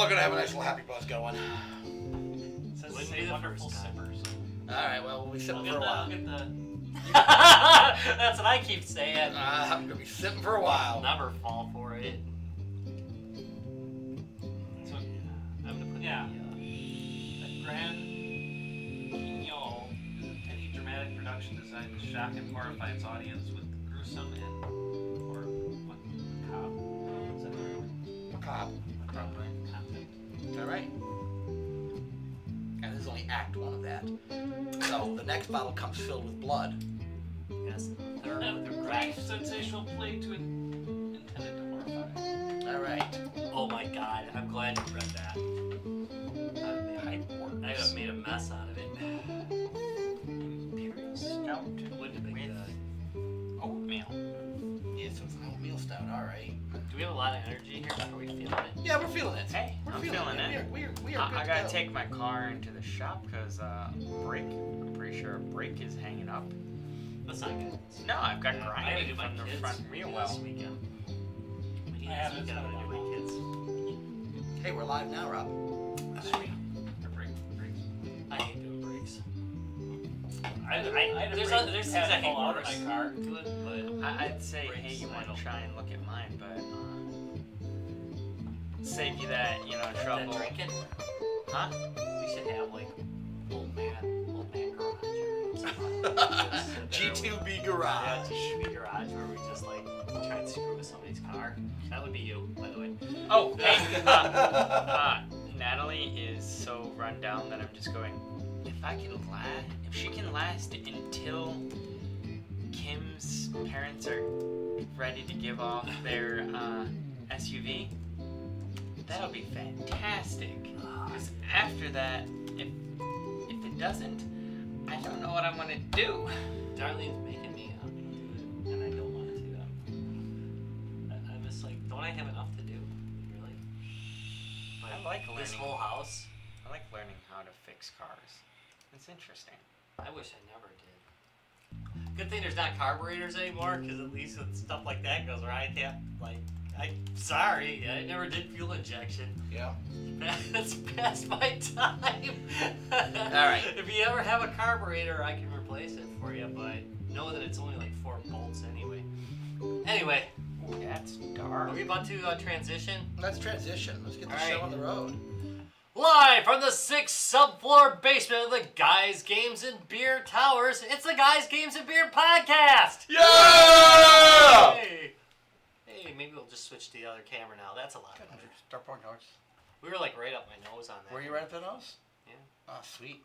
all gonna have a nice little happy buzz going. Says the same wonderful sippers. All right, well, we'll be sipping for a while. That's what I keep saying. I'm gonna be sipping for a while. I'll never fall for it. So, I'm gonna put the Grand Guignol is any dramatic production designed to shock and horrify its audience with gruesome and or what macabre? Is that the right word? Macabre. Content. All right. And this is only Act 1 of that. So the next bottle comes filled with blood. Yes. Third And with a the brief, Christ. sensational play to intended to horrify. All right. Oh my God! I'm glad you read that. I have made a mess out of it. Imperial Stout. Wouldn't have been good. Oatmeal. Yeah, so it's an oatmeal stout. All right. Do we have a lot of energy here? Are we feeling it? Yeah, we're feeling it. Hey, we're I'm feeling it. We are good I to gotta go. take my car into the shop because I'm pretty sure a brake is hanging up. That's not good. No, I've got I had to grinding do my from the kids front wheel this well. weekend. I have it. Weekend, I'm gonna do my kids. Hey, we're live now, Rob. Sweet. Or break. I hate doing brakes. There's There's things I hate fall out of worse my car. to it, but I'd say, brakes, hey, you I want don't- to try and look at mine, but save you that, that trouble. drinking, Huh? we should have like old man garage or G2B Yeah, Garage. G2B garage where we just like try and screw with somebody's car. That would be you, by the way. Oh, hey, Natalie is so run down that I'm just going, if she can last until Kim's parents are ready to give off their SUV, that'll be fantastic. Because after that, if it doesn't, I don't know what I'm gonna do. Darlene's making me do it, and I don't want to. I'm just like, don't I have enough to do? Really? I like learning. This whole house. I like learning how to fix cars. It's interesting. I wish I never did. Good thing there's not carburetors anymore, because at least with stuff like that goes right. Yeah, like, sorry, I never did fuel injection. Yeah. That's past my time. Alright. If you ever have a carburetor, I can replace it for you, but know that it's only like 4 bolts anyway. Anyway. Ooh, that's dark. Are we about to transition? Let's transition. Let's get the All show right. on the road. Live from the 6th subfloor basement of the Guys, Games, and Beer Towers, it's the Guys, Games, and Beer podcast! Yeah! Hey, maybe we'll just switch to the other camera now. That's a lot better. Start pouring yours. We were like right up my nose on that. Were you right up the nose? Yeah. Oh, sweet.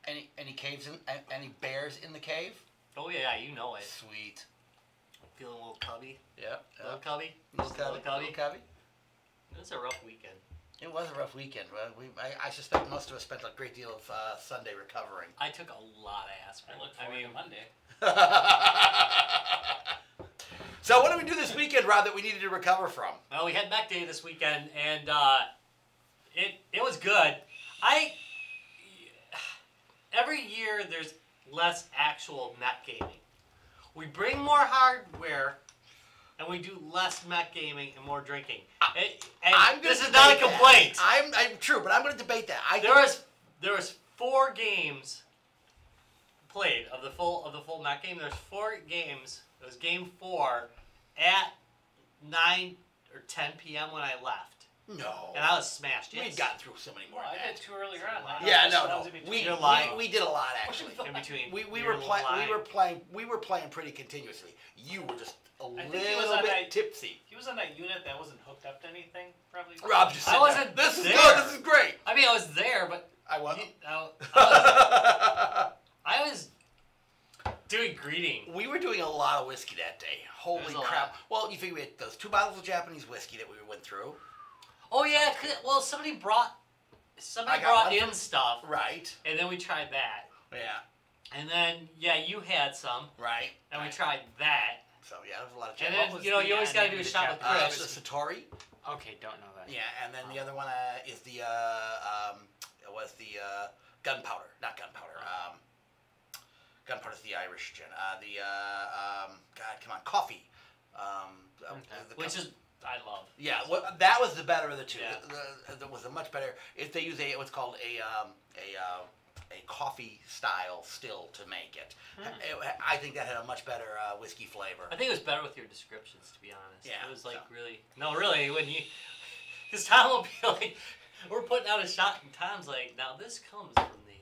Any caves any bears in the cave? Oh yeah, you know it. Sweet. Feeling a little cubby. Yep. Little cubby. Little cubby. Little cubby. It was a rough weekend. It was a rough weekend. I suspect most of us spent a great deal of Sunday recovering. I took a lot of aspirin. I look forward to Monday. So what did we do this weekend, Rob, that we needed to recover from? Well, we had Mech Day this weekend, and it was good. Every year there's less actual Mech gaming. We bring more hardware, and we do less Mech gaming and more drinking. This is not a complaint. I'm true, but I'm going to debate that. There was 4 games played of the full Mech game. There's 4 games. It was game 4 at 9 or 10 p.m. when I left. No. And I was smashed. We yes. had gotten through so many more. Well, I did 2 earlier on. Yeah, no. You're lying. We did a lot actually. In between. We were playing pretty continuously. You were just a little bit tipsy. He was on that unit that wasn't hooked up to anything, probably. Rob just said I wasn't this is there. good. This is great. I mean, I was there, but I wasn't. I was doing greeting. We were doing a lot of whiskey that day. Holy There's a crap. lot. Well, you figure we had those 2 bottles of Japanese whiskey that we went through. Oh yeah, well somebody brought in stuff, Right. and then we tried that, Yeah. and then you had some, Right. and we tried that, So yeah, there was a lot of and Japanese. then you always got to do a shot with Chris. The Satori. Okay, don't know that. Yeah, and then the other one is the gunpowder, not gunpowder. Gunpowder's the Irish gin. God, come on, coffee. Which is I love. Yeah, well, that was the better of the two. Yeah. That was a much better. If they use what's called a coffee style still to make it, I think that had a much better whiskey flavor. I think it was better with your descriptions, to be honest. Yeah, It was like so. really. No, really, when you. Because Tom will be like, we're putting out a shot, and Tom's like, now this comes from the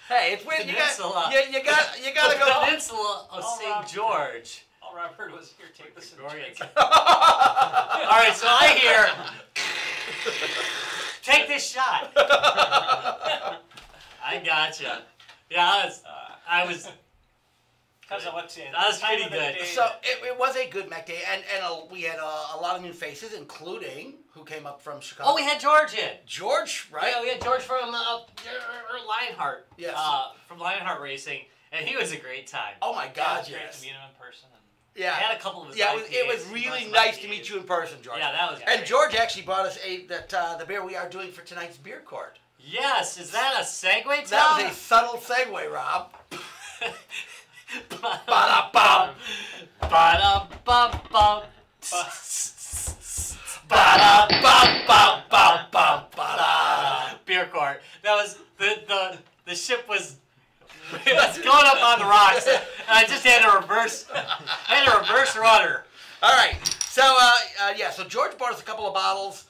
Hey, it's weird. Peninsula. You gotta the go. Peninsula of Oh, St. Rob. George. All Rob heard was, here, take this and Gloria. drink. All right, so I hear, take this shot. I gotcha. Yeah, I was. Because of what's in. That was time pretty of the good. day So that- it was a good Mech Day, and we had a lot of new faces, including who came up from Chicago. Oh, we had George in. George, right? Yeah, we had George from Lionheart. Yes. From Lionheart Racing, and he was a great time. Oh my Yeah, God, it's great yes. to meet him in person. And I Yeah, had a couple of his yeah. It was IPAs. really He brought some nice to IPAs. meet you in person, George. Yeah, that was And great. George actually brought us the beer we are doing for tonight's beer court. Yes, is that a segue, Tom? That was a subtle segue, Rob. Ba-da-bum. Ba-da-bum. Ba-da-bum-bum. Ba-da-bum-bum-bum-ba-da. Beer court. That was the ship was it was going up on the rocks, and I just had a reverse rudder. All right. So so George bought us a couple of bottles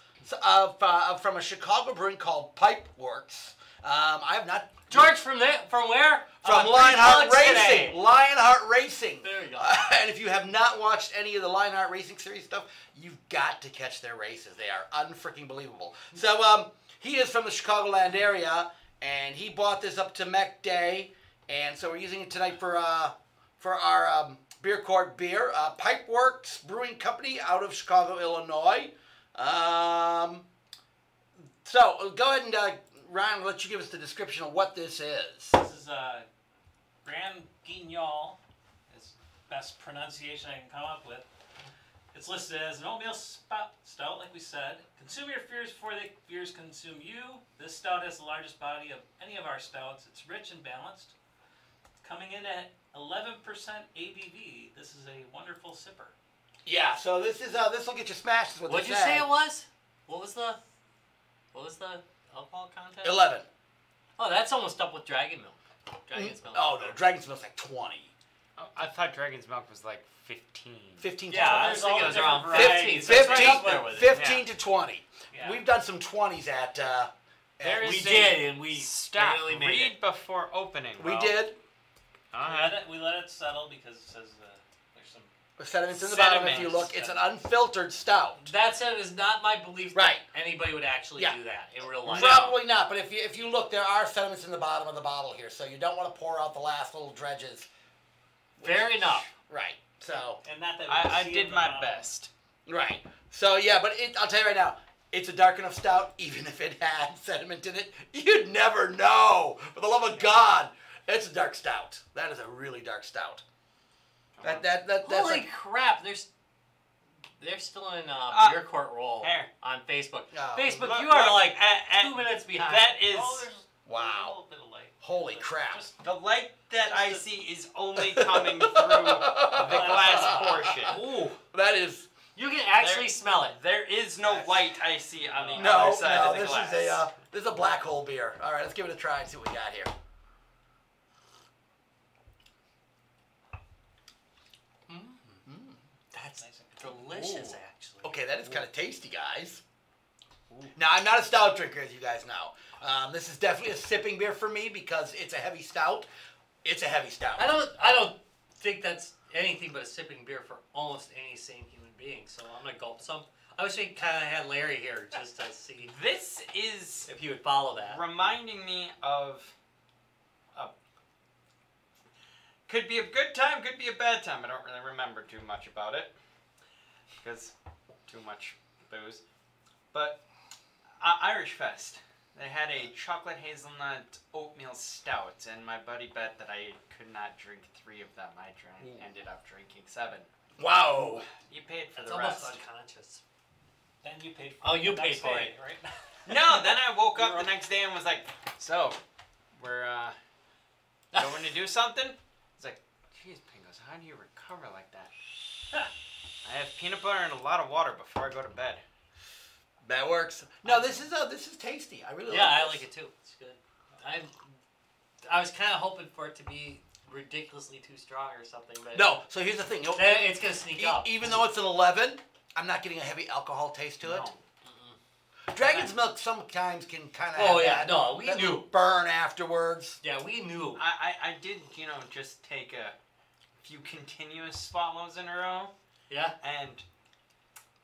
from a Chicago brewing called Pipeworks. I have not. George from where? From Three Lionheart Plugs today. Racing. Lionheart Racing. There you go. And if you have not watched any of the Lionheart Racing series stuff, you've got to catch their races. They are unfreaking believable. So he is from the Chicagoland area, and he bought this up to Mech Day, and so we're using it tonight for our beer court beer. Pipeworks Brewing Company out of Chicago, Illinois. So go ahead and Ryan, I'll let you give us the description of what this is. This is Grand Guignol, is best pronunciation I can come up with. It's listed as an oatmeal stout, like we said. Consume your fears before the fears consume you. This stout has the largest body of any of our stouts. It's rich and balanced. Coming in at 11% ABV. This is a wonderful sipper. Yeah, so this will get you smashed. Is what What'd they you say it was? What was the alcohol content? 11. Oh, that's almost up with Dragon Milk. Dragon's Milk. Oh no, Dragon's Milk's like 20. Oh, I thought Dragon's Milk was like 15. 15 to Yeah, I 20. was thinking it was There's all around the 15. different So it's right 15, up there with it. 15 to 20. Yeah. We've done some 20s at There We is did, and we Stop. barely made Read it. before opening. we Well, did. We let it settle because it says there's some. The sediments in the bottom. If you Sediments. look, it's an unfiltered stout. That said, it is not my belief Right. that anybody would actually Yeah. do that in real life. Probably not, but if you look, there are sediments in the bottom of the bottle here, so you don't want to pour out the last little dredges. Fair enough. Right. So. And not that we I see did it, my but, best. Right. So yeah, but I'll tell you right now, it's a dark enough stout. Even if it had sediment in it, you'd never know. For the love of God, it's a dark stout. That is a really dark stout. That's Holy like, crap! They're still in beer court roll Here. on Facebook. Oh. Facebook, Look, you are look, like at- 2 minutes behind. That is Oh, there's a wow. little bit of light. Holy But crap. just- the light that I see is only coming through the glass portion. Ooh, That is you can actually smell it. There is no light I see on the no, other side no. of the This glass. is a black hole beer. All right, let's give it a try and see what we got here. That's Nice and delicious, Ooh. actually. Okay, that is kind of tasty, guys. Now, I'm not a stout drinker, as you guys know. This is definitely a sipping beer for me because it's a heavy stout. It's a heavy stout. I don't think that's anything but a sipping beer for almost any sane human being. So I'm gonna gulp some. I wish we kind of had Larry here just to see This is if he would follow that. reminding me of could be a good time, could be a bad time. I don't really remember too much about it because too much booze. But Irish Fest, they had a chocolate hazelnut oatmeal stout, and my buddy bet that I could not drink 3 of them. I ended up drinking 7. Wow. You paid for It's the almost rest. unconscious. Then you paid for Oh, it you the paid next for day, it. right? No, then I woke up the next day and was like, so, we're going to do something? It's like, geez, Pingos, how do you recover like that? I have peanut butter and a lot of water before I go to bed. That works. No, this is tasty. I really like I this. like it too. It's good. I was kind of hoping for it to be ridiculously too strong or something, but No, so here's the thing. it's gonna sneak up. Even though it's an 11, I'm not getting a heavy alcohol taste to it. No. Dragon's milk sometimes can kind of Oh yeah, no, we knew. burn afterwards. Yeah, we knew. I did, just take a few continuous swallows in a row, Yeah. and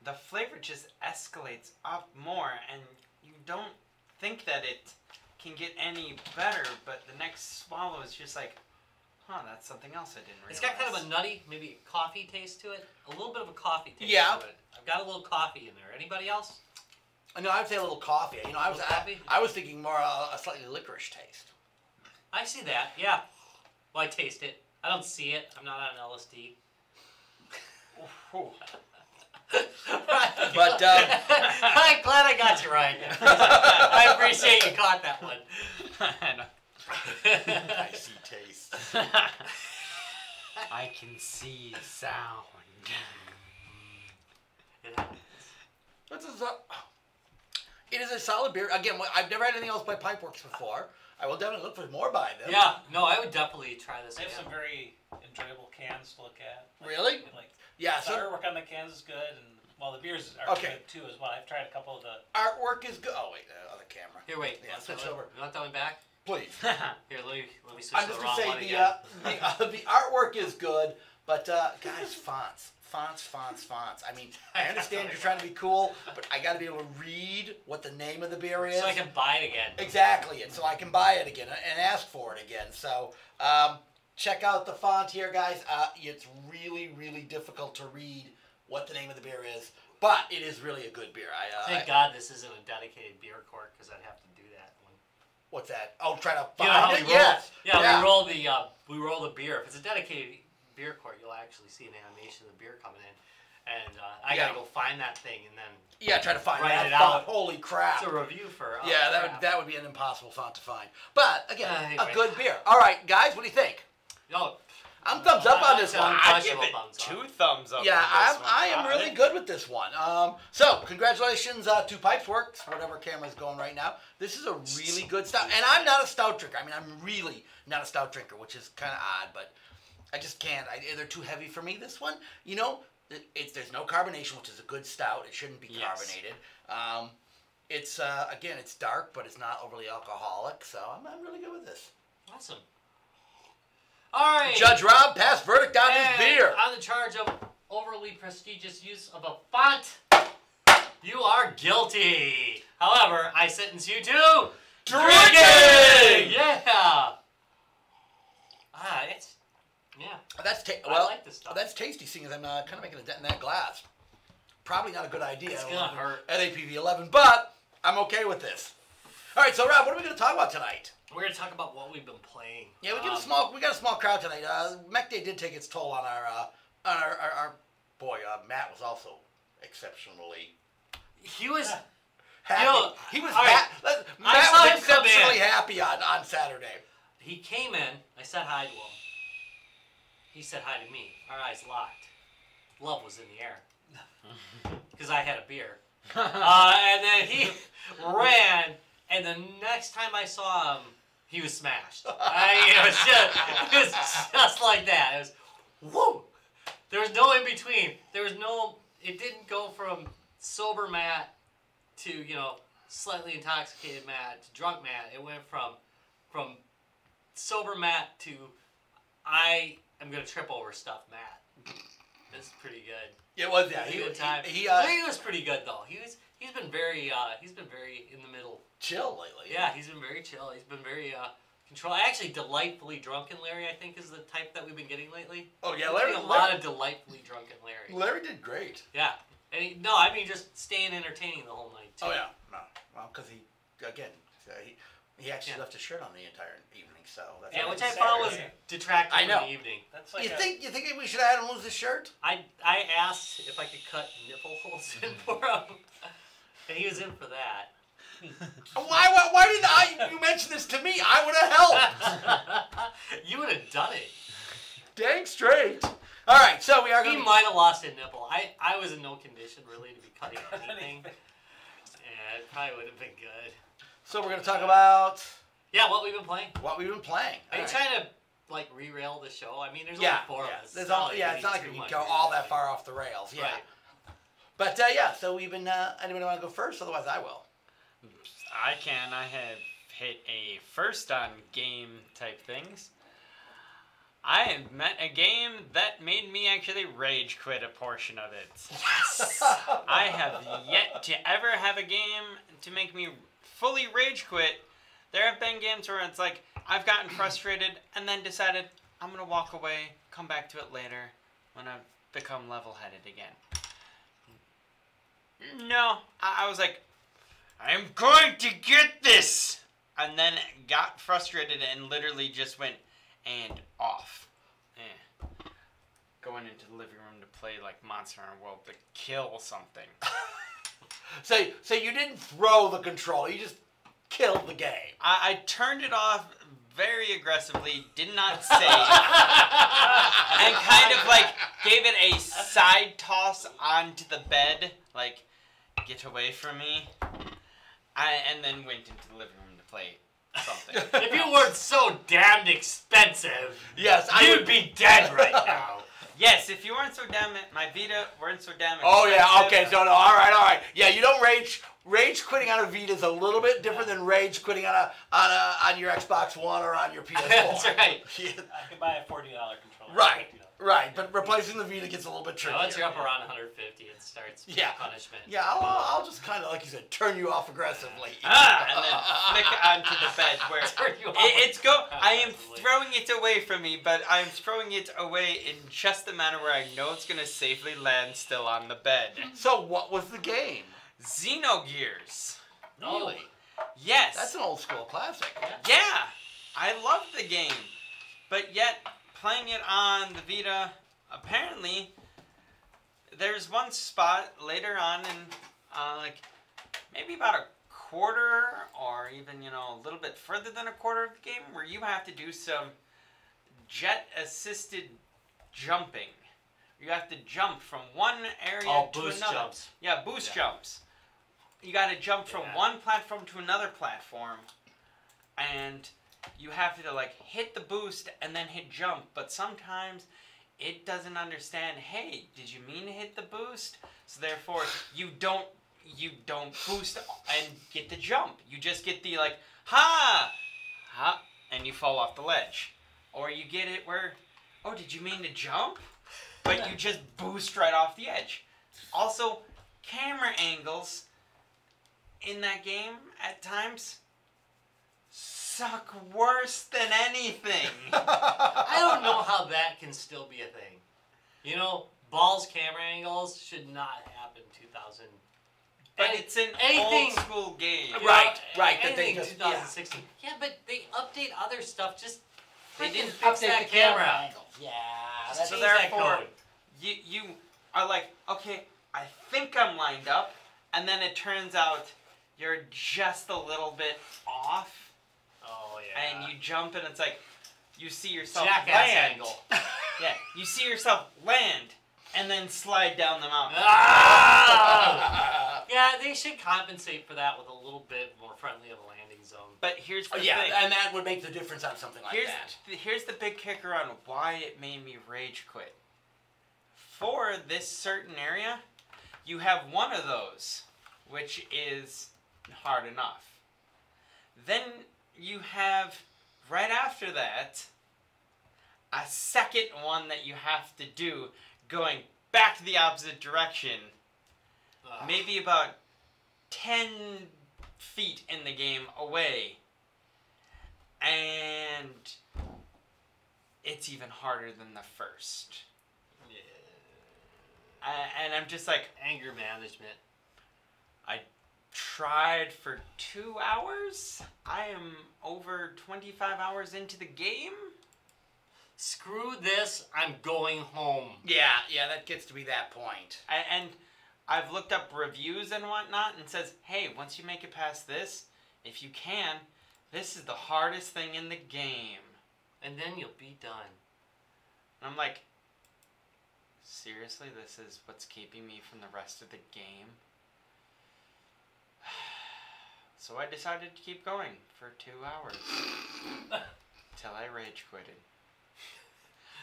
the flavor just escalates up more, and you don't think that it can get any better, but the next swallow is just like, that's something else I didn't realize. It's got kind of a nutty, maybe coffee taste to it. A little bit of a coffee taste Yeah. to it. I've got a little coffee in there. Anybody else? No, I would say a little coffee. Coffee? I was thinking more a slightly licorice taste. I see that, yeah. Well, I taste it. I don't see it. I'm not on LSD. But I'm glad I got you right. I appreciate you caught that one. I know. I see taste. I can see sound. It is a solid beer. Again, I've never had anything else by Pipeworks before. I will definitely look for more by them. Yeah, no, I would definitely try this They have again. some very enjoyable cans to look at. Really? The So artwork on the cans is good, and the beers are Okay. good too as well. I've tried a couple of the. artwork is good. Oh wait, other camera. Here, wait. Yeah, Want switch that one- over. You want that one back? Please. Here, let me switch I'm to just the gonna wrong one say again. the artwork is good, but guys, fonts. I mean, I understand you're trying to be cool, but I got to be able to read what the name of the beer is. So I can buy it again. Exactly, and so I can buy it again and ask for it again. So check out the font here, guys. It's really, really difficult to read what the name of the beer is, but it is really a good beer. Thank God this isn't a dedicated beer cork, because I'd have to do that one. What's that? Oh, try to You know how find we it? roll? Yes. Yeah, we roll the beer. If it's a dedicated beer quart, you'll actually see an animation of the beer coming in, and I gotta go find that thing and then. Yeah, try to find Write that it font. out. Holy crap! It's a review for. That would be an impossible font to find. But again, Anyway. a good beer. All right, guys, what do you think? No. I'm thumbs up on this one. I give Untouchable it thumbs up. 2 thumbs up. Yeah, for this one. I am really good with this one. So, congratulations to Pipeworks, whatever camera's going right now. This is a really good stout. And I'm not a stout drinker. I mean, I'm really not a stout drinker, which is kind of odd, but I just can't. They're too heavy for me, this one. There's no carbonation, which is a good stout. It shouldn't be carbonated. It's again, it's dark, but it's not overly alcoholic, so I'm really good with this. Awesome. All right. Judge Rob, pass verdict on this And beer. on the charge of overly prestigious use of a font, you are guilty. However, I sentence you to drinking. Yeah. I like this stuff. That's tasty, seeing as I'm kind of making a dent in that glass. Probably not a good idea. It's gonna hurt. At APV 11, but I'm okay with this. All right, so Rob, what are we going to talk about tonight? We're gonna talk about what we've been playing. Yeah, we got a small crowd tonight. Mech Day did take its toll on our boy. Matt was also exceptionally He was. happy. He was all right. Matt saw was him come exceptionally in. happy on Saturday. He came in. I said hi to him. He said hi to me. Our eyes locked. Love was in the air because I had a beer. And then he ran. And the next time I saw him, he was smashed. It was just like that. It was, whoa! There was no in between. It didn't go from sober Matt to, slightly intoxicated Matt to drunk Matt. It went from sober Matt to I am going to trip over stuff Matt. It's pretty good. It was, yeah. He was pretty good though. He's been very in the middle. Chill lately. Yeah, he's been very chill. He's been very controlled. Actually, delightfully drunken Larry, I think, is the type that we've been getting lately. Oh yeah, We're getting a lot of delightfully drunken Larry. Larry did great. Yeah, and I mean just staying entertaining the whole night too. Oh yeah, no, well, because he actually left his shirt on the entire evening, so that's Yeah, all which I I can found say. was detracting I know. from the evening. That's like You think we should have had him lose his shirt? I asked if I could cut nipple holes in for him, and he was in for that. Why did you mention this to me? I would have helped. You would have done it. Dang straight. All right, so we are He going to... might have lost a nipple. I was in no condition really to be cutting anything. Yeah, it probably would have been good. So we're going to talk about Yeah, what we've been playing. what we've been playing. Are you All right. trying to like re-rail the show? I mean, there's Yeah, only four yeah. of us. There's It's not all, like yeah, we it's not need like too we can much go all that re-railing. far off the rails. Yeah. Right. But yeah, so we've been. Anybody want to go first? Otherwise, I will. I can. I have hit a first on game type things. I have met a game that made me actually rage quit a portion of it. Yes. I have yet to ever have a game to make me fully rage quit. There have been games where it's like I've gotten frustrated and then decided I'm gonna walk away, come back to it later when I've become level-headed again. No, I was like, I'm going to get this, and then got frustrated and literally just went and off. Going into the living room to play like Monster Hunter World to kill something. So you didn't throw the controller. You just killed the game. I turned it off very aggressively, did not save, and kind of like gave it a side toss onto the bed, like, get away from me. And then went into the living room to play something. If you weren't so damned expensive, Yes, you'd be dead right now. Yes, if you weren't so damn my Vita weren't so damn expensive. Oh yeah, okay, so no, all right. Yeah, you don't rage quitting on a Vita is a little bit different than rage quitting on your Xbox One or on your PS4. That's right. Yeah. I could buy a $40 controller. Right. $50. Right, but replacing the Vita gets a little bit So trickier. once you're up around 150, it starts being punishment. Yeah, I'll just kind of, like you said, turn you off aggressively. And then flick onto the bed where Turn you off. I am throwing it away from me, but I'm throwing it away in just the manner where I know it's gonna safely land still on the bed. So what was the game? Xenogears. Really? Yes. That's an old school classic. Yeah, I love the game, but yet playing it on the Vita, apparently there's one spot later on in like maybe about a quarter or even a little bit further than a quarter of the game where you have to do some jet assisted jumping. You have to jump from one area to boost another. jumps. Yeah, boost jumps. You got to jump from one platform to another platform, and you have to like hit the boost and then hit jump. But sometimes it doesn't understand. Hey, did you mean to hit the boost? So therefore, you don't boost and get the jump. You just get the like ha, and you fall off the ledge. Or you get it where, oh, did you mean to jump? But you just boost right off the edge. Also, camera angles in that game at times suck worse than anything. I don't know how that can still be a thing. Balls camera angles should not happen 2000. But it's an anything- old school game. Right. That they Anything just- 2016. Yeah, but they update other stuff. Just They freaking didn't fix update that the camera camera. angles. Yeah, Just that's So change that therefore, code. you are like, okay, I think I'm lined up, and then it turns out you're just a little bit off, Oh yeah. and you jump, and it's like, you see yourself Jackass land. angle. Yeah, you see yourself land, and then slide down the mountain. Ah! Yeah, they should compensate for that with a little bit more friendly of a landing zone. But here's the yeah, thing. and that would make the difference on something like that. Here's the big kicker on why it made me rage quit. For this certain area, you have one of those, which is hard enough. Then you have, right after that, a second one that you have to do, going back to the opposite direction, maybe about 10 feet in the game away. And it's even harder than the first. And I'm just like, Anger management. I tried for 2 hours. I am over 25 hours into the game. Screw this, I'm going home. Yeah, that gets to be that point. And I've looked up reviews and whatnot, and says, hey, once you make it past this, if you can, this is the hardest thing in the game. And then you'll be done. And I'm like, Seriously, this is what's keeping me from the rest of the game? So I decided to keep going for 2 hours. Till I rage quitted.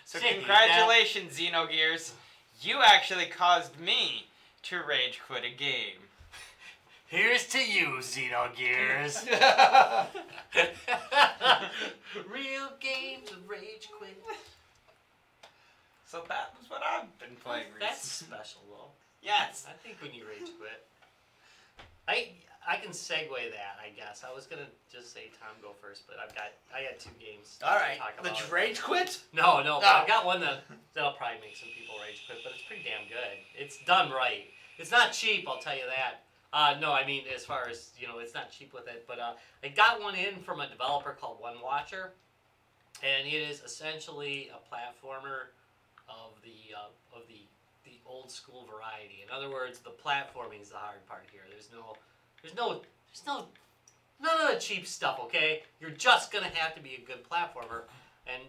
So Shit, congratulations, Xenogears. You actually caused me to rage quit a game. Here's to you, Xenogears. Real games of rage quit. So that was what I've been playing That's recently. special, though. Yes. I think when you rage quit, I can segue that. I guess I was gonna just say Tom go first, but I got 2 games. All right. To talk The about. rage quit? No, No. I've got one that'll probably make some people rage quit, but it's pretty damn good. It's done right. It's not cheap, I'll tell you that. No, I mean as far as it's not cheap with it, but I got one in from a developer called One Watcher, and it is essentially a platformer of the old school variety. In other words, the platforming is the hard part here. There's none of the cheap stuff. Okay, you're just gonna have to be a good platformer, and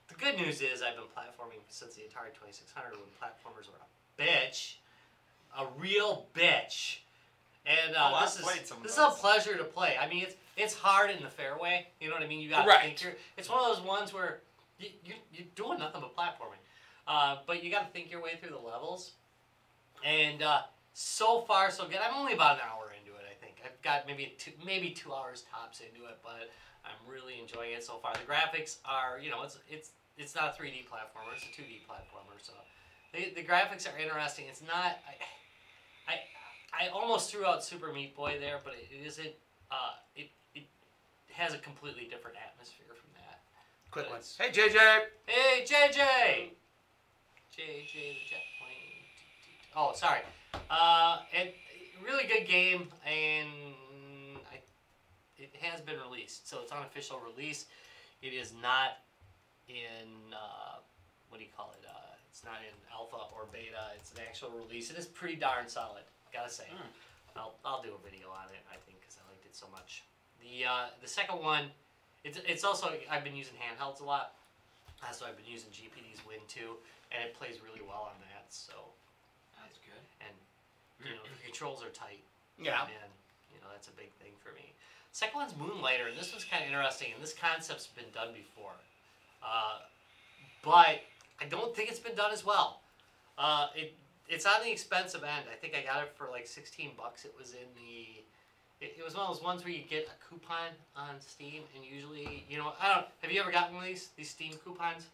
the good news is I've been platforming since the Atari 2600 when platformers were a bitch, a real bitch. And this is a pleasure to play. I mean, it's hard in the fair way. You know what I mean? You got to think. It's one of those ones where you're doing nothing but platforming, but you got to think your way through the levels. And so far so good. I'm only about an hour into it. I think I've got maybe 2 hours tops into it, but I'm really enjoying it so far. The graphics are, it's not a 3D platformer. It's a 2D platformer. So the graphics are interesting. It's not. I almost threw out Super Meat Boy there, but it isn't. It has a completely different atmosphere from that. Quick But one. it's- Hey, JJ! Hey, JJ! JJ the jet plane. Oh, sorry. And really good game, and it has been released, so it's on official release. It is not in what do you call it? It's not in alpha or beta. It's an actual release. It is pretty darn solid, gotta say. I'll do a video on it, I think, because I liked it so much. The second one, it's also, I've been using handhelds a lot, so I've been using GPD's Win 2, and it plays really well on that. So That's good. and the controls are tight. Yeah. And that's a big thing for me. Second one's Moonlighter, and this one's kind of interesting, and this concept's been done before. But I don't think it's been done as well. It's on the expensive end. I think I got it for like $16. It was in the... It was one of those ones where you get a coupon on Steam, and usually, I don't... Have you ever gotten one of these Steam coupons?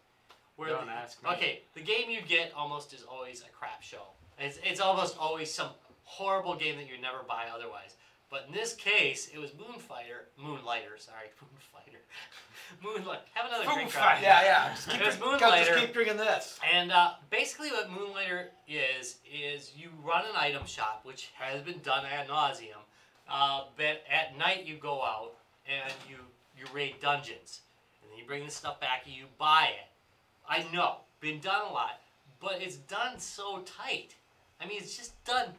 Don't ask me. Okay, the game you get almost is always a crap show. It's almost always some horrible game that you'd never buy otherwise. But in this case, it was Moonlighter. Have another drink. Rob. Yeah. It was Just Moonlighter. keep drinking this. And basically what Moonlighter is you run an item shop, which has been done ad nauseum. But at night you go out and you raid dungeons. And then you bring the stuff back and you buy it. I know, been done a lot, but it's done so tight. I mean, it's just done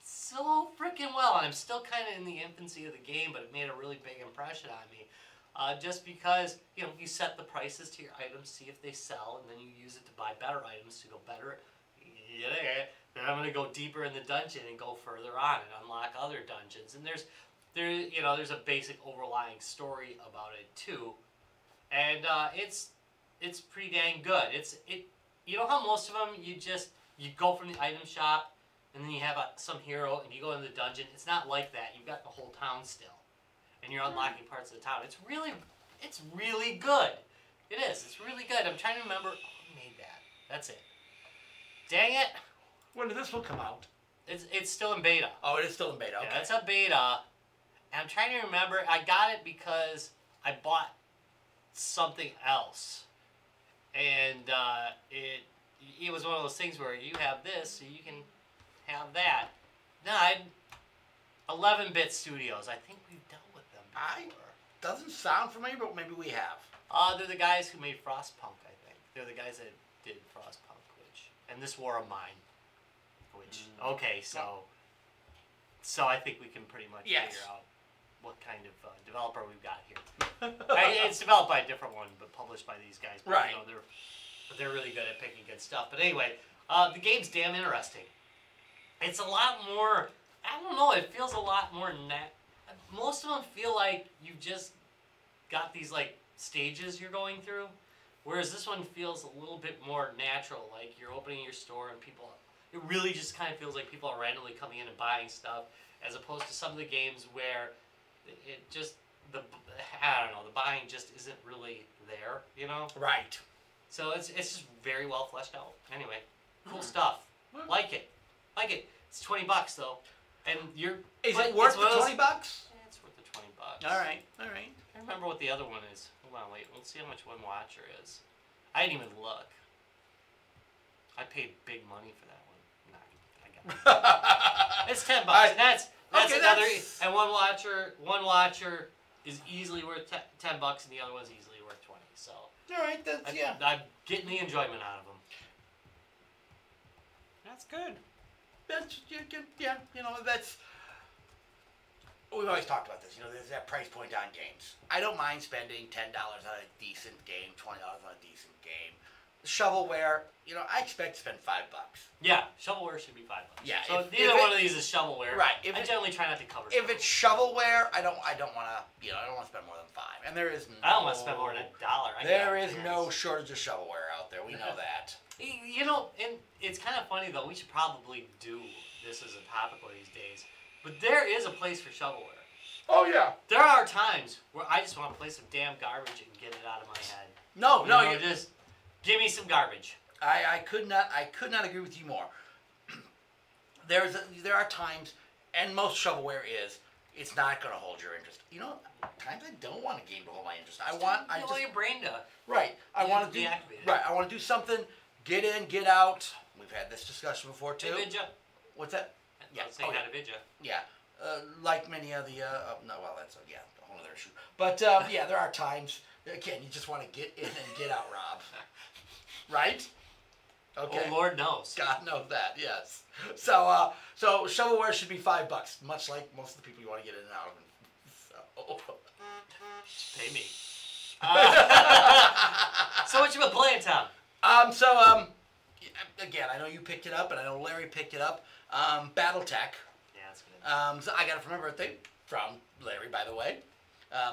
so freaking well. And I'm still kind of in the infancy of the game, but it made a really big impression on me. Just because, you set the prices to your items, see if they sell, and then you use it to buy better items to go better. Then I'm going to go deeper in the dungeon and go further on and unlock other dungeons. And there's a basic overlying story about it too. And it's pretty dang good. You know how most of them you go from the item shop and then you have some hero and you go in the dungeon. It's not like that. You've got the whole town still. And you're unlocking parts of the town. It's really good. It is. It's really good. I'm trying to remember who made that. That's it. Dang it. When did this one come out? It's still in beta. Oh, it is still in beta. Okay. Yeah, it's a beta. And I'm trying to remember. I got it because I bought something else. And it was one of those things where you have this, so you can have that. No, 11-Bit Studios. I think we've dealt with them before. Doesn't sound familiar, but maybe we have. They're the guys who made Frostpunk, I think. They're the guys that did Frostpunk, and This War of Mine, okay, so I think we can pretty much figure out what kind of developer we've got here. It's developed by a different one, but published by these guys. But, right. They're really good at picking good stuff. But anyway, The game's damn interesting. It's a lot more. I don't know. It feels a lot more. Most of them feel like you've just got these like stages you're going through, whereas this one feels a little bit more natural. Like you're opening your store and people. It really just kind of feels like people are randomly coming in and buying stuff, as opposed to some of the games where it just I don't know, the buying just isn't really there, you know? Right. So it's just very well fleshed out. Anyway, cool stuff. Like it. It's $20 though, and Is it worth the $20? Yeah, it's worth the $20. All right. I can't remember what the other one is. Hold on, wait. Let's see how much One Watcher is. I didn't even look. I paid big money for that one. Nah, I got it. It's $10, and that's okay, another. that's... And One Watcher is easily worth $10, and the other one's easily worth $20. So. All right. That's I'm getting the enjoyment out of them. That's good. That's that's. We've always talked about this. There's that price point on games. I don't mind spending $10 on a decent game, $20 on a decent game. Shovelware, I expect to spend $5. Yeah, shovelware should be $5. Yeah. So neither one of these is shovelware. Right. I generally try not to cover. If it's shovelware, I don't want to. I don't want to spend more than $5. And there is. I don't want to spend more than $1. There is no shortage of shovelware out there. We know that. And it's kind of funny though. We should probably do this as a topic one of these days. But there is a place for shovelware. Oh yeah. There are times where I just want to play some damn garbage and get it out of my head. No, just give me some garbage. I could not agree with you more. There are times, and most shovelware it's not going to hold your interest. Times I don't want a game to hold my interest. I just your brain to. Right. I want to do right. I want to do something. Get in, get out. We've had this discussion before too. Hey, Vidya. What's that? Yeah. Hi to Vidya. Yeah. Like many of the no, well that's a whole other issue. But there are times again you just want to get in and get out, Rob. Right? Okay. Oh Lord knows. God knows that. Yes. So shovelware should be $5, much like most of the people you want to get in and out of. So. Pay me. So what you been playing, Tom? Again, I know you picked it up, and I know Larry picked it up. BattleTech. Yeah, that's good. So I got it from a birthday from Larry, by the way.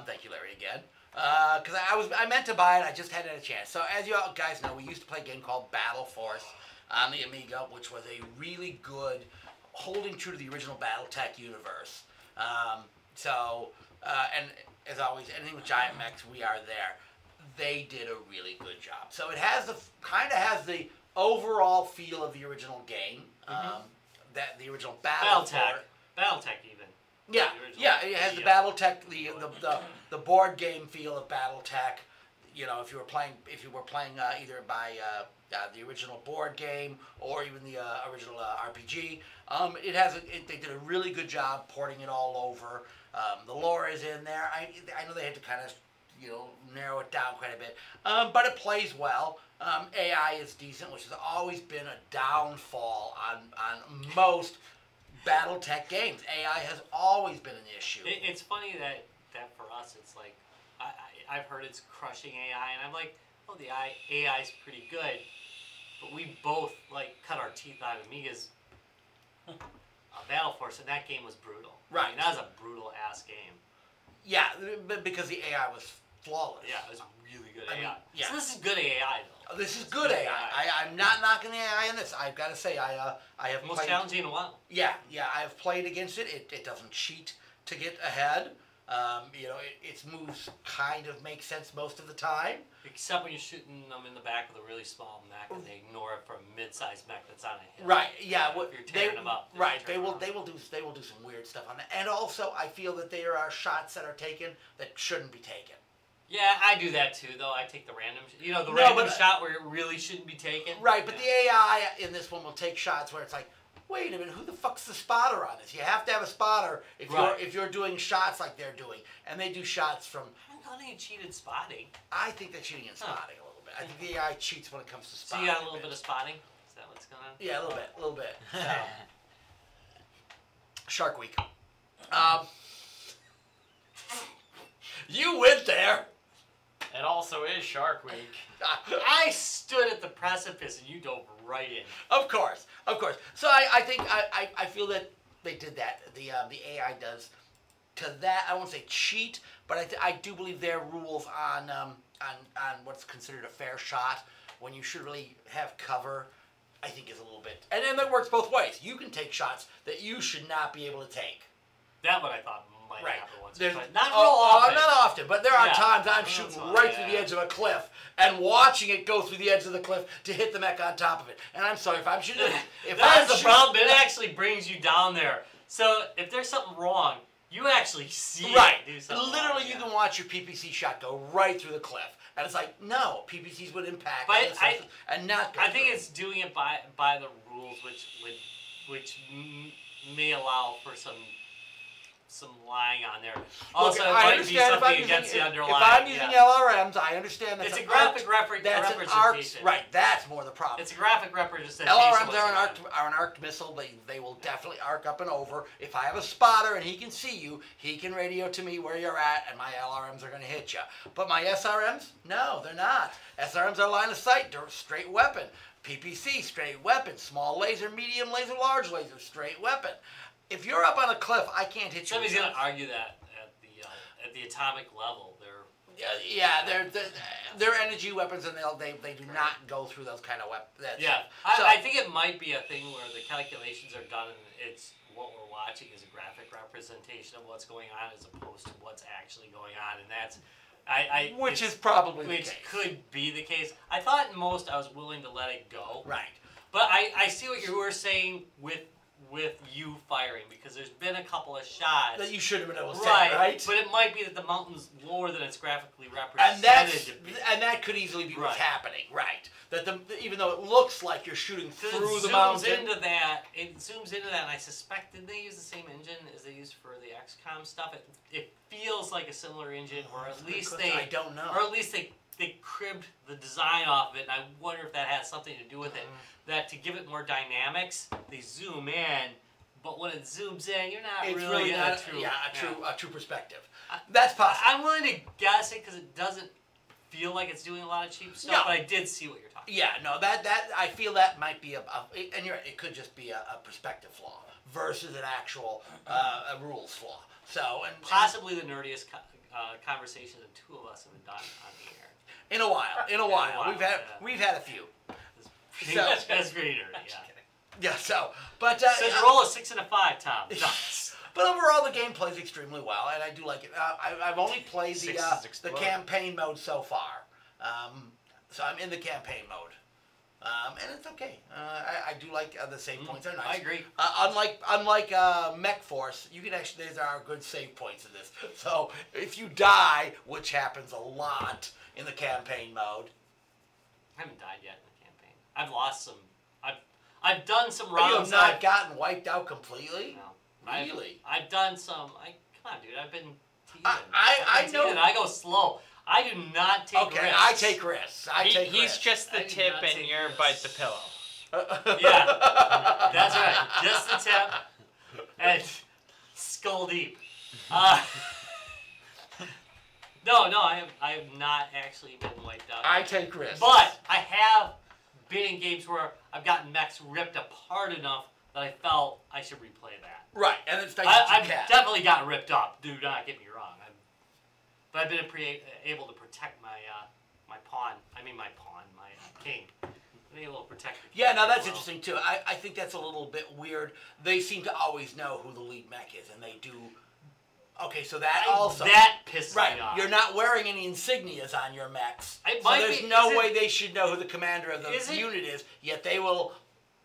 Thank you, Larry, again. Because I meant to buy it, I just hadn't had a chance. So as you all guys know, we used to play a game called Battle Force on the Amiga, which was a really good, holding true to the original BattleTech universe. And as always, anything with giant mechs, we are there. They did a really good job. So it has has the overall feel of the original game. That the original BattleTech even. Yeah, it has the BattleTech, the board game feel of BattleTech. If you were playing either by the original board game or even the original RPG, they did a really good job porting it all over. The lore is in there. I know they had to kind of narrow it down quite a bit, but it plays well. AI is decent, which has always been a downfall on most BattleTech games. AI has always been an issue. It's funny that for us, it's like I've heard it's crushing AI, and I'm like, oh, the AI's pretty good, but we both cut our teeth out of Amiga's Battle Force, and that game was brutal. Right. I mean, that was a brutal ass game. Yeah, but because the AI was flawless. Yeah, it was really good AI. Yeah. So this is good AI though. This is good AI. I'm not knocking the AI in this. I've got to say, I have most played, challenging in a while. Yeah, I have played against it. It doesn't cheat to get ahead. Its moves kind of make sense most of the time. Except when you're shooting them in the back with a really small mech, and they ignore it for a mid-sized mech that's on a hill. Right. Yeah. If you're tearing them up. Right. They will do some weird stuff on that. And also, I feel that there are shots that are taken that shouldn't be taken. Yeah, I do that too, though. I take the random, random shot where it really shouldn't be taken. Right, but the AI in this one will take shots where it's like, wait a minute, who the fuck's the spotter on this? You have to have a spotter if you're doing shots like they're doing, and they do shots from. I thought they cheated spotting. I think they're cheating in spotting a little bit. I think the AI cheats when it comes to spotting. So you got a little bit of spotting? Is that what's going on? Yeah, a little bit. So. Shark Week. You went there. And It also is Shark Week. I stood at the precipice and you dove right in. Of course. So I think I feel that they did that. The AI does to that. I won't say cheat, but I do believe their rules on what's considered a fair shot when you should really have cover, I think is a little bit. And then that works both ways. You can take shots that you should not be able to take. That one I thought might Right. happen once. There's- But not real often. Not often, but there are Yeah. times I'm That's shooting fine, right yeah. through the edge of a cliff and watching it go through the edge of the cliff to hit the mech on top of it. And I'm sorry if I'm shooting. If I'm That's the shooting, problem. It actually brings you down there. So if there's something wrong, you actually see right? it do something Literally, wrong, you yeah. can watch your PPC shot go right through the cliff, and it's like, no, PPCs would impact But other surfaces and not. Go I think through. it's doing it by the rules, which may allow for some lying on there. Also, Look, it I might be understand if something I'm against using, the underlying. if I'm using yeah. LRMs, I understand that's It's a an graphic arc, that's an arc, representation. right? That's more the problem. It's a graphic representation. LRMs of are an what's arced missile. They will definitely arc up and over. If I have a spotter and he can see you, he can radio to me where you're at, and my LRMs are going to hit you. But my SRMs, no, they're not. SRMs are line of sight, they're straight weapon. PPC, straight weapon. Small laser, medium laser, large laser, straight weapon. If you're up on a cliff, I can't hit you. Somebody's going to argue that at the atomic level, they're energy weapons, and they do not go through those kind of weapons. Yeah, So, I think it might be a thing where the calculations are done and it's what we're watching is a graphic representation of what's going on as opposed to what's actually going on, and that's which is probably the which case. could be the case. I thought at most I was willing to let it go, Right. but I see what you were saying with you firing because there's been a couple of shots That you should have been able to say, right, right? but it might be that the mountain's lower than it's graphically represented. And that could easily be what's Right. happening, right? That even though it looks like you're shooting Because through the it mountain. zooms into that, and I suspect did they use the same engine as they used for the XCOM stuff? It feels like a similar engine, or at least I don't know. or at least they cribbed the design off of it. And I wonder if that has something to do with it. That to give it more dynamics, they zoom in, but when it zooms in, you're not It's really getting not a true perspective. That's possible. I'm willing to guess it because it doesn't feel like it's doing a lot of cheap stuff. No. But I did see what you're talking. Yeah, no, that I feel that might be and you're right, it could just be a perspective flaw versus an actual a rules flaw. So and Possibly the nerdiest conversation the two of us have done on the air. in a while, we've had a few. So- That's pretty nerdy, yeah. Yeah, so but So you roll a 6 and a 5, Tom. but overall the game plays extremely well, and I do like it. I've only played Sixes the explode. campaign mode so far, so I'm in the campaign mode, and it's okay. I do like the save points are nice. I agree. Unlike Mech Force, you can actually there are good save points in this. So if you die, which happens a lot in the campaign mode, I haven't died yet in the campaign. I've lost some. I've done some you have rounds. not gotten wiped out completely. No. Really? I've done some. Come on, dude. I've been teasing. I know. I go slow. I do not take risks. Okay, I take risks. He's risks. just I the do tip not and take you're risks. bite the pillow. Yeah, that's right. Just the tip and skull deep. No, I have not actually been wiped out. I take risks. But I have been in games where I've gotten mechs ripped apart enough that I felt I should replay that. Right, and it's nice that you I've can. definitely gotten ripped up. Do not get me wrong. But I've been able to protect my pawn. I mean my king. I've been able to protect the king. Yeah, now that's well. interesting too. I think that's a little bit weird. They seem to always know who the lead mech is, and they do. Okay, so that also that pisses right. me off. You're not wearing any insignias on your mechs, It so might there's be- no is it- way they should know who the commander of the unit is. Yet they will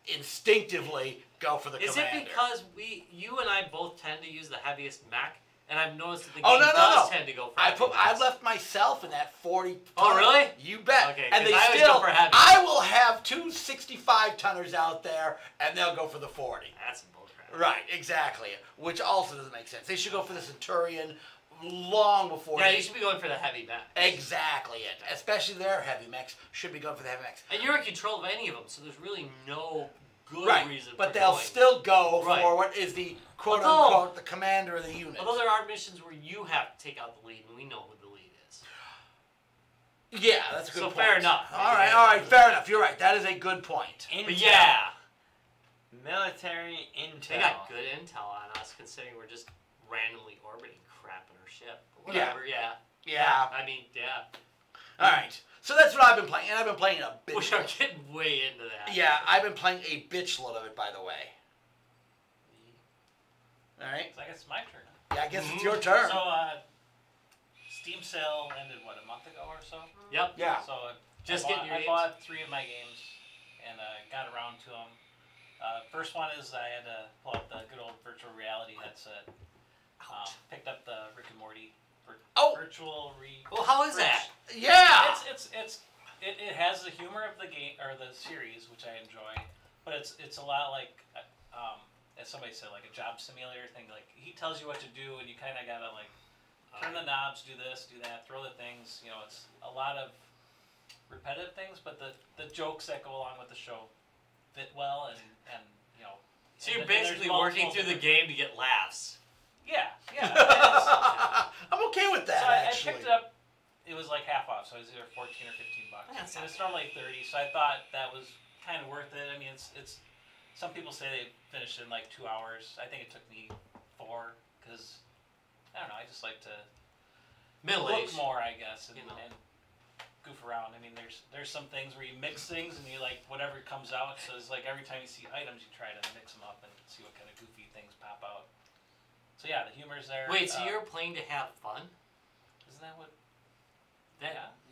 instinctively go for the Is commander. it because you and I both tend to use the heaviest mech, and I've noticed that the Oh, game no. does tend to go for I heavy mechs. left myself in that 40. Oh, tonner. really? You bet. Okay, and 'cause they I always still. go for heavy. I will have two 65 tonners out there, and they'll go for the 40. That's some bullcrap. Right, exactly. Which also doesn't make sense. They should go for the Centurion long before. Yeah, they, you should be going for the heavy mech. Exactly it. Especially their heavy mechs should be going for the heavy mechs. And you're in control of any of them, so there's really no good Right, reason but for they'll going. still go Right. for what is the quote Although- unquote the commander of the unit. Although there are missions where you have to take out the lead, and we know who the lead is. Yeah, that's a good So point. fair enough. All right, fair enough. You're right. That is a good point. But yeah, Military intel. they got good intel on us, considering we're just randomly orbiting crap in our ship. But whatever. Yeah. I mean, yeah. All right. So that's what I've been playing, and I've been playing a bitch. We are getting way into that. Yeah, I've been playing a bitch load of it, by the way. All right. So I guess it's my turn. Yeah, I guess it's your turn. So, Steam sale ended, what, a month ago or so? Yep. Yeah. So I bought 3 of my games and got around to them. First one is I had to pull up the good old virtual reality headset. Picked up the Rick and Morty virtual Well, how is that? Yeah. It has the humor of the game or the series, which I enjoy, but it's a lot like as somebody said, like a job simulator thing. Like he tells you what to do, and you kind of gotta like turn the knobs, do this, do that, throw the things. You know, it's a lot of repetitive things, but the jokes that go along with the show fit well, and you know. So you're basically working through the game to get laughs. Yeah. I'm okay with that. So I actually. picked it up. It was like half off, so it was either $14 or $15. That's And not it's normally $30, so I thought that was kind of worth it. I mean, it's. Some people say they finished it in like 2 hours. I think it took me 4 because I don't know. I just like to look more, I guess, and goof around. I mean, there's some things where you mix things and you like whatever comes out. So it's like every time you see items, you try to mix them up and see what kind of goofy things pop out. So yeah, the humor's there. Wait, so you're playing to have fun? Isn't that what?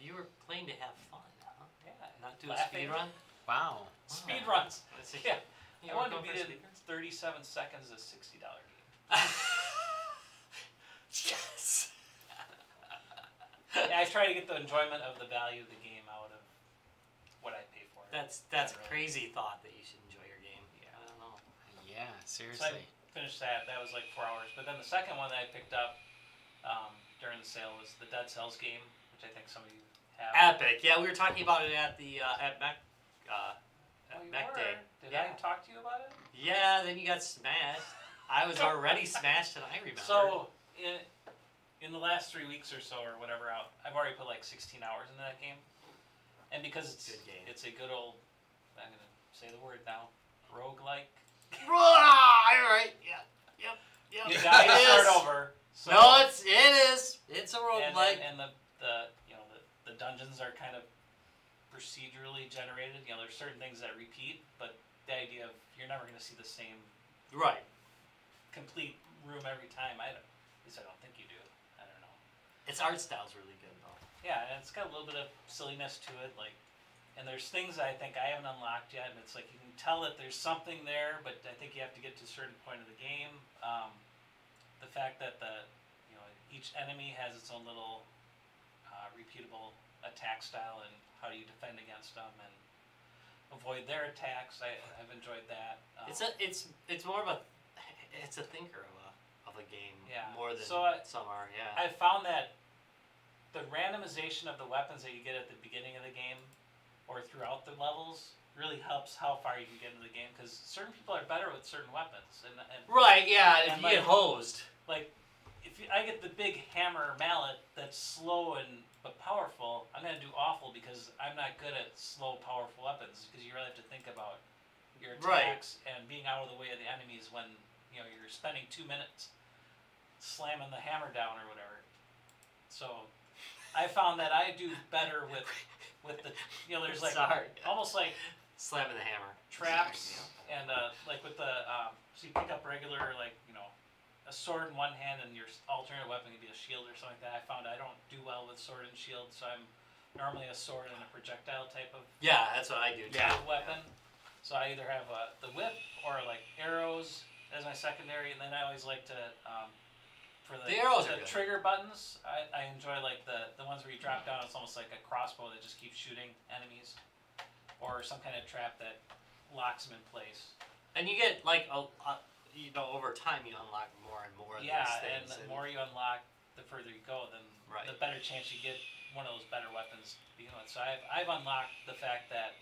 You were playing to have fun, huh? Yeah. Not do a Laughing. speed run? Wow. Speed runs. Yeah. You I were wanted to going beat for it speed runs? in 37 seconds is a $60 game. Yes. Yeah, I try to get the enjoyment of the value of the game out of what I pay for it. That's a Generally. crazy thought that you should enjoy your game. Yeah. I don't know. Yeah, So seriously. I finished that. That was like 4 hours. But then the second one that I picked up during the sale was the Dead Cells game, which I think some of you have. Epic. Yeah, we were talking about it at the at Mech Mech Day. Did I talk to you about it? Yeah, then you got smashed. I was already smashed, and I remember. So in the last 3 weeks or so, or whatever, I've already put like 16 hours into that game, and because Good game. it's a good old, I'm gonna say the word now, roguelike. All right. Yeah. Yep. You gotta It start is. over. So, No, it is. It's a roguelike. and the the dungeons are kind of procedurally generated. You know, there's certain things that repeat, but the idea of you're never going to see the same Right. complete room every time. At least I don't think you do. I don't know. Its art style's really good though. Yeah, and it's got a little bit of silliness to it, like, and there's things that I think I haven't unlocked yet, and it's like you can tell that there's something there, but I think you have to get to a certain point of the game. The fact that each enemy has its own little repeatable attack style, and how do you defend against them and avoid their attacks. I've enjoyed that. It's more of a thinker of a game. Yeah. More than So, some are. Yeah. I found that the randomization of the weapons that you get at the beginning of the game or throughout the levels really helps how far you can get into the game, because certain people are better with certain weapons. And Right. Yeah. If and you get hosed. like, I get the big hammer mallet that's slow but powerful, I'm gonna do awful because I'm not good at slow, powerful weapons, because you really have to think about your attacks and being out of the way of the enemies when you're spending 2 minutes slamming the hammer down or whatever. So I found that I do better with the there's like Sorry. almost like Slamming the hammer. traps and like with the so you pick up regular a sword in one hand and your alternate weapon could be a shield or something like that. I found I don't do well with sword and shield, so I'm normally a sword and a projectile type of Yeah, that's what I do. Too. weapon. So I either have the whip or like arrows as my secondary, and then I always like to for The arrows are good. trigger buttons. I enjoy like the ones where you drop down. It's almost like a crossbow that just keeps shooting enemies, or some kind of trap that locks them in place. And you get like over time you unlock more and more of these And things. the more you unlock, the further you go, then Right. the better chance you get one of those better weapons to begin with. So I've unlocked the fact that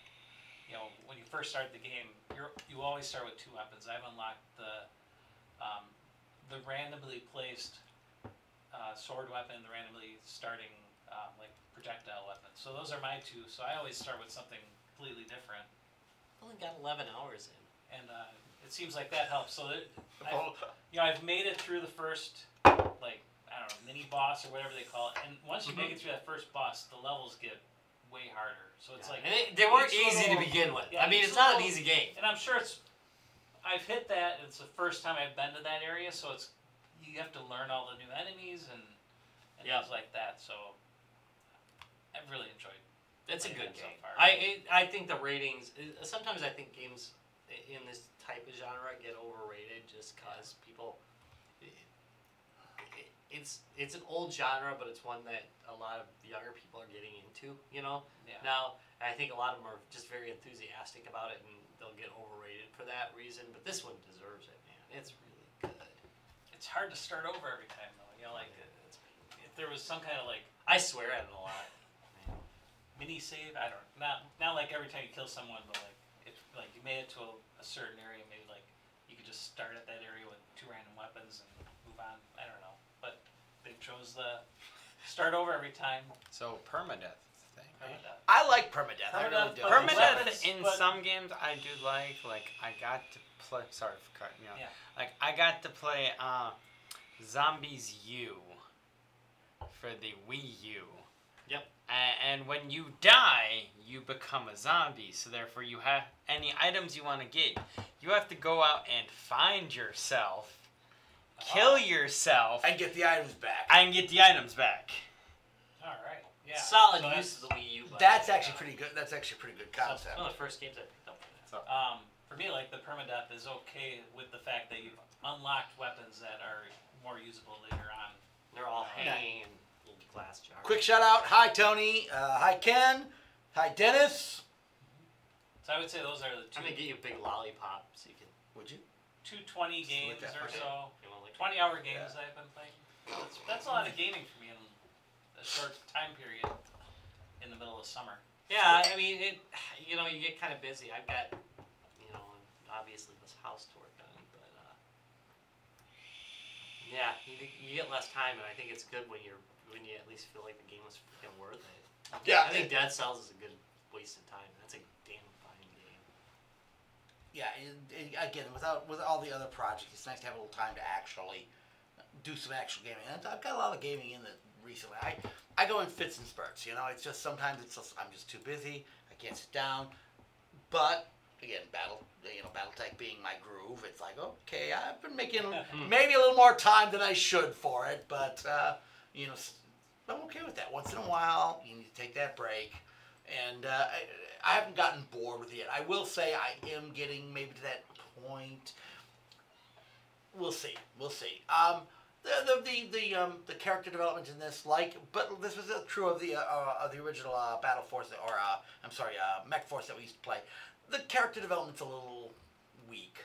when you first start the game, you always start with 2 weapons. I've unlocked the randomly placed sword weapon, the randomly starting like projectile weapons. So those are my two. So I always start with something completely different. Only got 11 hours in. And it seems like that helps. So that Well, I've made it through the first, like, I don't know, mini boss or whatever they call it. And once you make it through that first boss, the levels get way harder. So it's like, and they weren't each easy to little- begin with. yeah, I mean, each it's not an little- easy game. And I'm sure I've hit that. It's the first time I've been to that area, so you have to learn all the new enemies and things like that. So I've really enjoyed. It's a playing good it so game. far. I think the ratings. Sometimes I think games in this type of genre get overrated just because people. It's an old genre, but it's one that a lot of younger people are getting into. You know. Yeah. Now I think a lot of them are just very enthusiastic about it, and they'll get overrated for that reason. But this one deserves it, man. It's really good. It's hard to start over every time, though. You know, like if there was some kind of like I swear at it a lot. mini save, I don't not like every time you kill someone, but like if like you made it to a certain area, maybe like you could just start at that area with 2 random weapons and move on. I don't know, but they chose the start over every time. So permadeath is the thing. Right? I like permadeath. I really do. Permadeath- Permadeath in but- some games I do like I got to play. Sorry for cutting you off. Yeah. Like I got to play Zombies U for the Wii U. Yep. And when you die, you become a zombie. So therefore, you have any items you want to get, you have to go out and find yourself, kill yourself, And get the items back. and get the items back. All right. Yeah. Solid So use of the Wii U. But That's actually pretty good. That's actually a pretty good That's concept. one of the first games I picked up for that. So For me, like the permadeath is okay with the fact that you've unlocked weapons that are more usable later on. They're all Yeah. hanging in little glass jars. Quick shout out. Hi, Tony. Hi, Ken. Hi, Dennis. So I would say those are the I'm gonna get you a big lollipop so you can. Would you? 220 Just lick games that or for so. You want like 20-hour games I've been playing. That's a lot of gaming for me in a short time period in the middle of summer. Yeah, I mean it. You know, you get kind of busy. I've got, obviously this house to work on, but yeah, you get less time, and I think it's good when you at least feel like the game was freaking worth it. Yeah. I think Dead Cells is a good waste of time. That's a damn fine game. Yeah. Again, with all the other projects, it's nice to have a little time to actually do some actual gaming. And I've got a lot of gaming in it recently. I go in fits and spurts. It's just sometimes I'm just too busy. I can't sit down. But again, BattleTech being my groove, it's like, okay, I've been making maybe a little more time than I should for it, but I'm okay with that. Once in a while, you need to take that break, and I haven't gotten bored with it yet. I will say I am getting maybe to that point. We'll see. The character development in this, but this was true of the original Battle Force, Mech Force that we used to play. The character development's a little weak.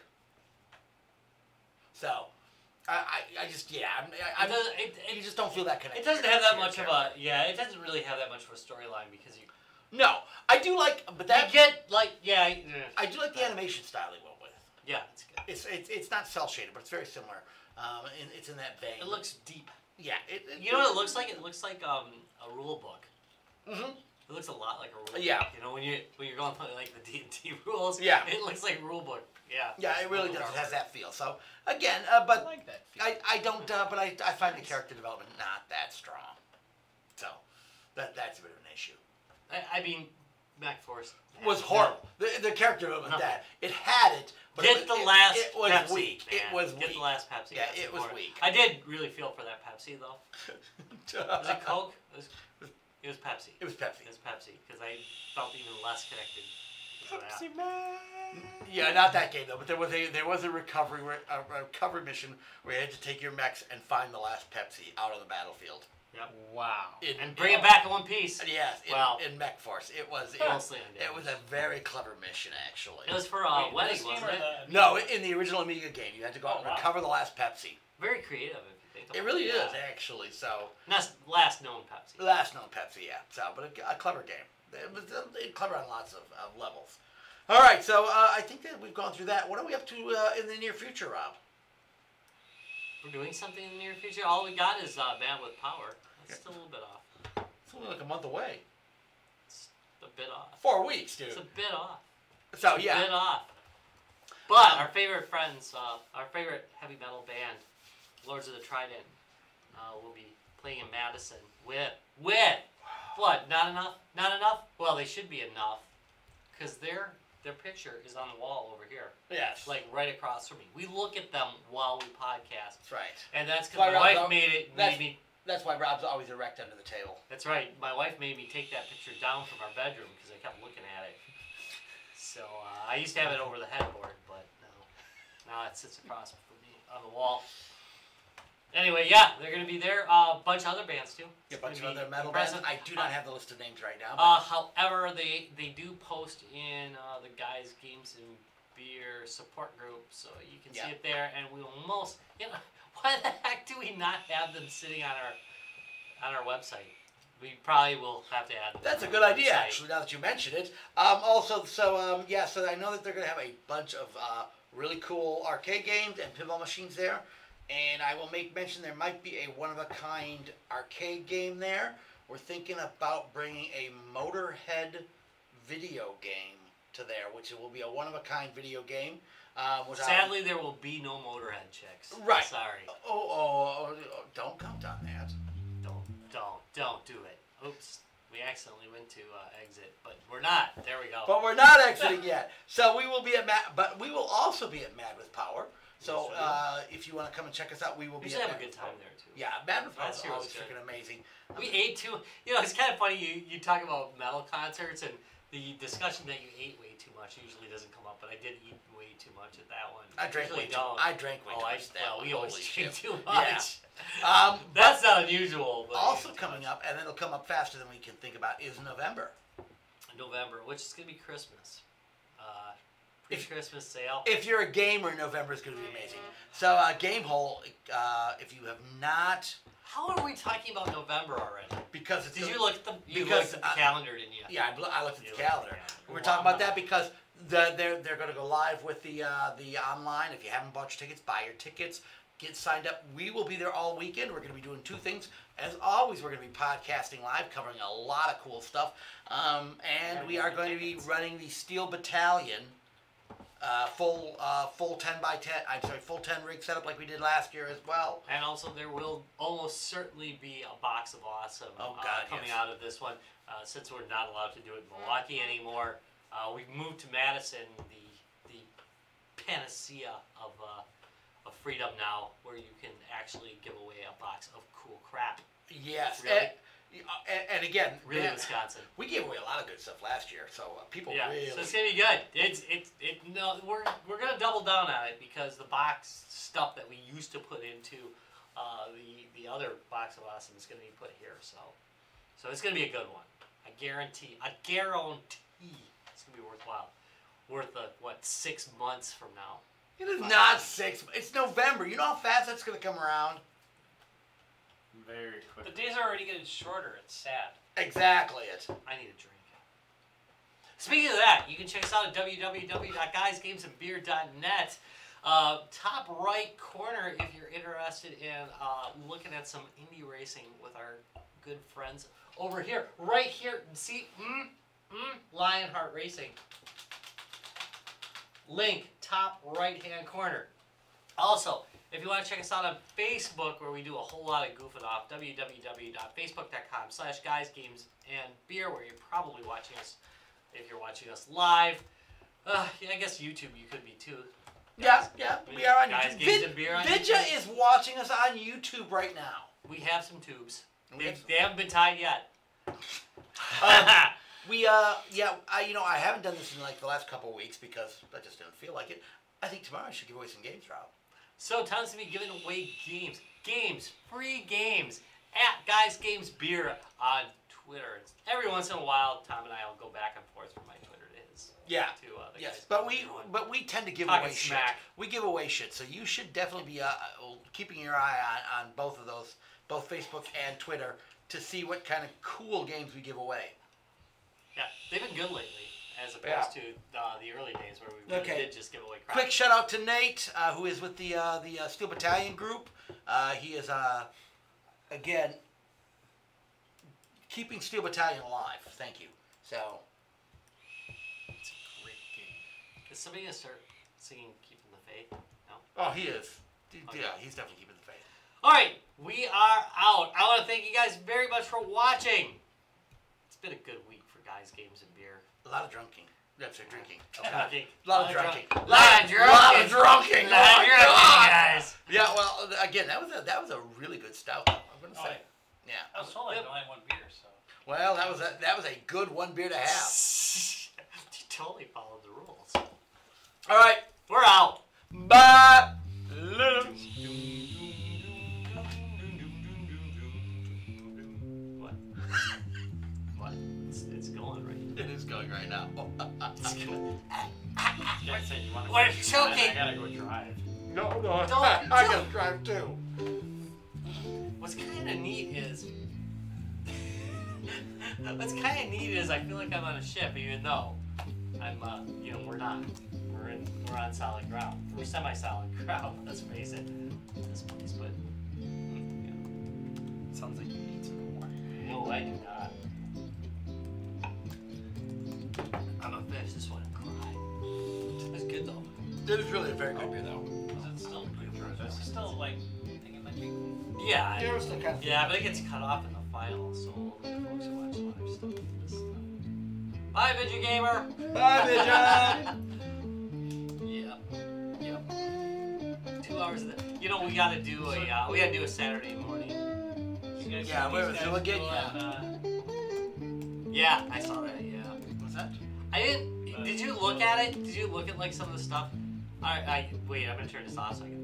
So, you just don't feel that connection. It doesn't have that much of a It doesn't really have that much of a storyline because you. No, I do like, but that You get I do like the animation style they went with. Yeah, it's good. It's not cel shaded, but it's very similar. It's in that vein. It looks deep. Yeah. You know what it looks like? It looks like a rule book. Mhm. It looks a lot like a rule book. Yeah. When you're going through like the D&D rules. Yeah. It looks like a rule book. Yeah. Yeah, it really does. It has that feel. So again, I but like that. Feel. I don't. But I find the character development not that strong. So that's a bit of an issue. I mean, Mech Force Was horrible. The character development it had it, but Get it the last it was Pepsi, weak. Man. It was Get weak. the last Pepsi. Yeah, That's it was important. weak. I did really feel for that Pepsi though. Was it Coke? It was Pepsi. It was Pepsi. It was Pepsi because I felt even less connected. to that. Pepsi Man. Yeah, not that game though. But there was a recovery mission where you had to take your mechs and find the last Pepsi out on the battlefield. Yep. Wow. And bring it back in one piece. Yes. Wow. In Mech Force, it was a very clever mission actually. It was for Wait, wedding, this game wasn't or it? the- No, in the original Amiga game, you had to go out and wow. recover the last Pepsi. Very creative if you think about It really is actually. So That's last known Pepsi. last known Pepsi, yeah. So, but a clever game. It was clever on lots of levels. All right, so I think that we've gone through that. What are we up to in the near future, Rob? We're doing something in the near future. All we got is bandwidth power. That's still a little bit off. It's only like a month away. It's a bit off. 4 weeks, dude. It's a bit off. So It's yeah. a bit off. But our favorite friends, our favorite heavy metal band, Lords of the Trident, will be playing in Madison with what? Not enough? Not enough? Well, they should be enough, because their picture is on the wall over here, Yes. like right across from me. We look at them while we podcast, That's right. and that's Why because my Rob's wife made me. That's why Rob's always erect under the table. That's right. My wife made me take that picture down from our bedroom because I kept looking at it. So I used to have it over the headboard, but now it sits across from me on the wall. Anyway, yeah, they're going to be there. A bunch of other bands, too. A bunch of other metal bands. I do not have the list of names right now. However, they do post in the Guys, Games, and Beer support group, so you can see it there. And we will why the heck do we not have them sitting on our website? We probably will have to add them. That's a good idea, actually, now that you mention it. So I know that they're going to have a bunch of really cool arcade games and pinball machines there. And I will make mention there might be a one-of-a-kind arcade game there. We're thinking about bringing a Motorhead video game to there, which will be a one-of-a-kind video game. Sadly, there will be no Motorhead chicks. Right. Sorry. Oh, don't count on that. Don't do it. Oops. We accidentally went to exit, but we're not. There we go. But we're not exiting yet. So we will be at but we will also be at Mad with Power. So if you want to come and check us out, we will be. We should have a good time there too. Yeah, Mad with Power is Last year was always freaking amazing. We ate too. It's kind of funny. You talk about metal concerts and the discussion that you ate way too much usually doesn't come up, but I did eat way too much at that one. I drank way too much. Well, we always drink too Yeah. much. That's not unusual. But also coming up, and it'll come up faster than we can think about, is November. November, which is going to be Christmas. Pre-Christmas sale. If you're a gamer, November is going to be amazing. So, Gamehole, if you have not... How are we talking about November already? Because it's... Did you look at the calendar, didn't you? Yeah, I looked at the calendar. We're talking about that because they're going to go live with the online. If you haven't bought your tickets, buy your tickets. Get signed up. We will be there all weekend. We're going to be doing two things. As always, we're going to be podcasting live, covering a lot of cool stuff. And we are going to be running the Steel Battalion full 10 rig setup like we did last year as well. And also there will almost certainly be a box of awesome coming out of this one. Since we're not allowed to do it in Milwaukee anymore, we've moved to Madison, the panacea of freedom now, where you can actually give away a box of cool crap. Yes. Really? And again, really, Wisconsin. We gave away a lot of good stuff last year, so people really. So it's gonna be good. We're gonna double down on it because the box stuff that we used to put into the other box of awesome is gonna be put here. So it's gonna be a good one. I guarantee. It's gonna be worthwhile. Worth 6 months from now. It is not 6. It's November. You know how fast that's gonna come around. Very quick. The days are already getting shorter. It's sad. Exactly it. I need a drink. Speaking of that, you can check us out at www.guysgamesandbeer.net. Top right corner if you're interested in looking at some indie racing with our good friends over here. Right here. See? Lionheart Racing. Link, top right-hand corner. Also, if you want to check us out on Facebook, where we do a whole lot of goofing off, www.facebook.com/guysgamesandbeer, where you're probably watching us if you're watching us live. I guess YouTube you could be too. Yeah, we are on Guys, YouTube. Games and Beer on Vidya YouTube. is watching us on YouTube right now. We have some tubes. They haven't been tied yet. I haven't done this in like the last couple of weeks because I just didn't feel like it. I think tomorrow I should give away some games, Rob. So tons to be giving away games, free games at Guys Games Beer on Twitter. Every once in a while, Tom and I will go back and forth from my Twitter to his. Yeah. Yes, but we tend to give Talking away shit. smack. We give away shit, so you should definitely be keeping your eye on both of those, both Facebook and Twitter, to see what kind of cool games we give away. Yeah, they've been good lately, as opposed to the early days where we really did just give away crap. Quick shout out to Nate, who is with the Steel Battalion group. He is again keeping Steel Battalion alive. Thank you. So. It's a great game. Is somebody gonna start singing "Keeping the Faith"? No. Oh, he is. Okay. Yeah, he's definitely keeping the faith. All right, we are out. I want to thank you guys very much for watching. It's been a good week for guys, games, and beer. A lot of drunking. That's a drinking. Drinking. A lot of drunking. A lot of drunking, guys. Yeah, well, again, that was a really good stout. I'm gonna say. Yeah. I was told I only had one beer, so. Well, that was a good one beer to have. You totally followed the rules. All right, We're out. bye. What? What? It's going right. It is going right now. It's going. Yeah, I said you want to We're finish, choking. I gotta go drive. No, Don't- I gotta drive too. What's kind of neat is. What's kind of neat is I feel like I'm on a ship, even though I'm, we're not. We're on solid ground. We're semi-solid ground. Let's face it. This place, but. Sounds like you need some more. No, I do not. I'm gonna finish this one and cry. It's good though. It is really a very good beer, though. Is it still Is it still like thinking my cheek? Yeah. Yeah, we're still kind of. Yeah, but it gets cut off in the final, so only folks who watch live stuff get this stuff. Bye, Vidya Gamer. Bye, Vision. Yep. 2 hours of the. You know, we gotta do a Saturday morning. Yeah, where was it again? Yeah, I saw that. Yeah. What's that? I didn't. Did you look at it? Did you look at like some of the stuff? Wait. I'm gonna turn this off so I can